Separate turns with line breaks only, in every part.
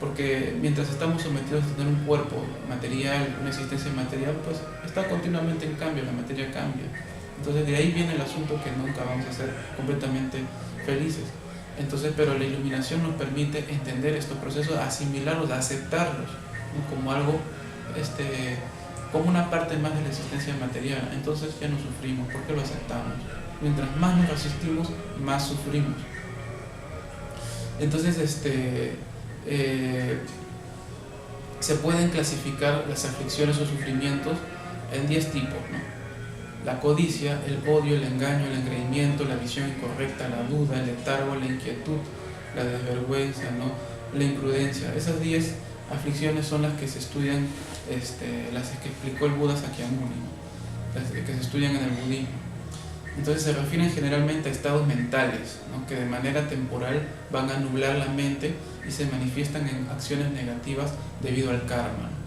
porque mientras estamos sometidos a tener un cuerpo material, una existencia material, pues está continuamente en cambio, la materia cambia. Entonces de ahí viene el asunto que nunca vamos a ser completamente felices. Entonces, pero la iluminación nos permite entender estos procesos, asimilarlos, aceptarlos, ¿no? Como algo, como una parte más de la existencia material. Entonces ya no sufrimos, porque lo aceptamos. Mientras más nos resistimos, más sufrimos. Entonces, se pueden clasificar las aflicciones o sufrimientos en 10 tipos, ¿no? La codicia, el odio, el engaño, el engreimiento, la visión incorrecta, la duda, el letargo, la inquietud, la desvergüenza, ¿no? La imprudencia. Esas 10 aflicciones son las que se estudian, las que explicó el Buda Sakyamuni, ¿no? Las que se estudian en el budismo. Entonces se refieren generalmente a estados mentales, ¿no? Que de manera temporal van a nublar la mente y se manifiestan en acciones negativas debido al karma, ¿no?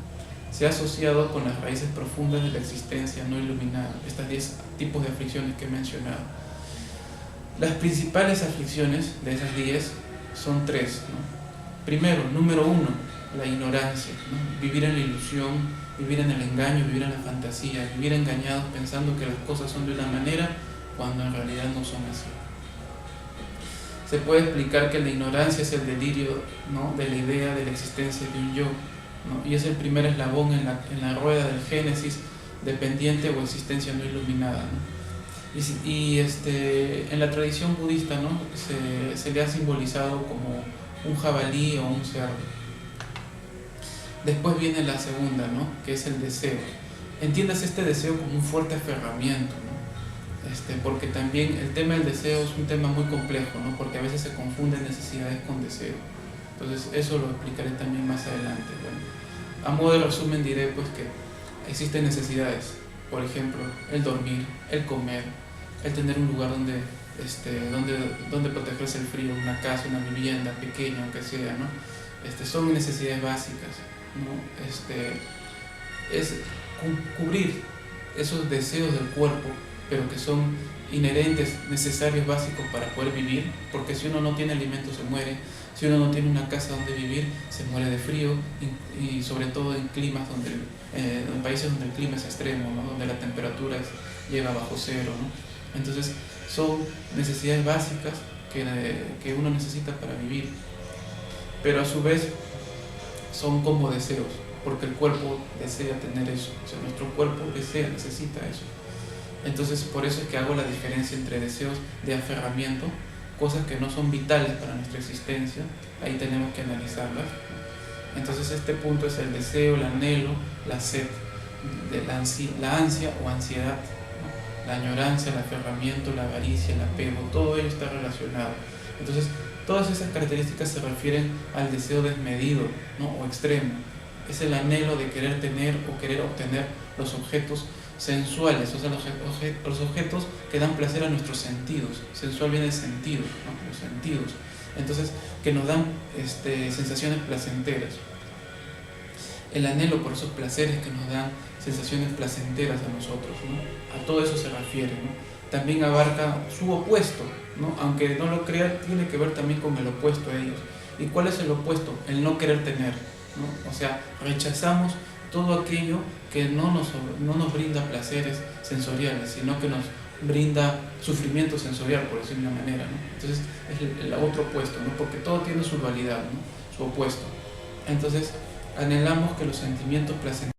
Se ha asociado con las raíces profundas de la existencia no iluminada, estas 10 tipos de aflicciones que he mencionado. Las principales aflicciones de esas 10 son 3, ¿no? Primero, número 1, la ignorancia, ¿no? Vivir en la ilusión, vivir en el engaño, vivir en la fantasía, vivir engañados pensando que las cosas son de una manera cuando en realidad no son así. Se puede explicar que la ignorancia es el delirio, ¿no? De la idea de la existencia de un yo, ¿no? Y es el primer eslabón en la rueda del génesis dependiente o existencia no iluminada, ¿no? En la tradición budista, ¿no? se le ha simbolizado como un jabalí o un cerdo. Después viene la segunda, ¿no? Que es el deseo. Entiendas este deseo como un fuerte aferramiento, ¿no? Porque también el tema del deseo es un tema muy complejo, ¿no? Porque a veces se confunden necesidades con deseo. Entonces eso lo explicaré también más adelante. Bueno, a modo de resumen diré pues que existen necesidades, por ejemplo, el dormir, el comer, el tener un lugar donde protegerse del frío, una casa, una vivienda pequeña aunque sea, ¿no? Son necesidades básicas, ¿no? Es cubrir esos deseos del cuerpo, pero que son inherentes, necesarios, básicos para poder vivir, porque si uno no tiene alimento se muere, si uno no tiene una casa donde vivir se muere de frío, y sobre todo en climas en países donde el clima es extremo, ¿no? Donde la temperatura llega bajo cero, ¿no? Entonces son necesidades básicas que uno necesita para vivir, pero a su vez son como deseos, porque el cuerpo desea tener eso, o sea, nuestro cuerpo necesita eso. Entonces por eso es que hago la diferencia entre deseos de aferramiento, cosas que no son vitales para nuestra existencia, ahí tenemos que analizarlas. Entonces este punto es el deseo, el anhelo, la sed, la ansia o ansiedad, ¿no? La añoranza, el aferramiento, la avaricia, el apego, todo ello está relacionado. Entonces todas esas características se refieren al deseo desmedido, ¿no? O extremo. Es el anhelo de querer tener o querer obtener los objetos sensuales, o sea, los objetos que dan placer a nuestros sentidos. Sensual viene de sentido, ¿no? Los sentidos. Entonces, que nos dan sensaciones placenteras. El anhelo por esos placeres que nos dan sensaciones placenteras a nosotros, ¿no? A todo eso se refiere, ¿no? También abarca su opuesto, ¿no? Aunque no lo crea, tiene que ver también con el opuesto a ellos. ¿Y cuál es el opuesto? El no querer tener, ¿no? O sea, rechazamos todo aquello que no nos brinda placeres sensoriales, sino que nos brinda sufrimiento sensorial, por decirlo de una manera, ¿no? Entonces es el otro opuesto, ¿no? Porque todo tiene su dualidad, ¿no? Su opuesto. Entonces anhelamos que los sentimientos placenteros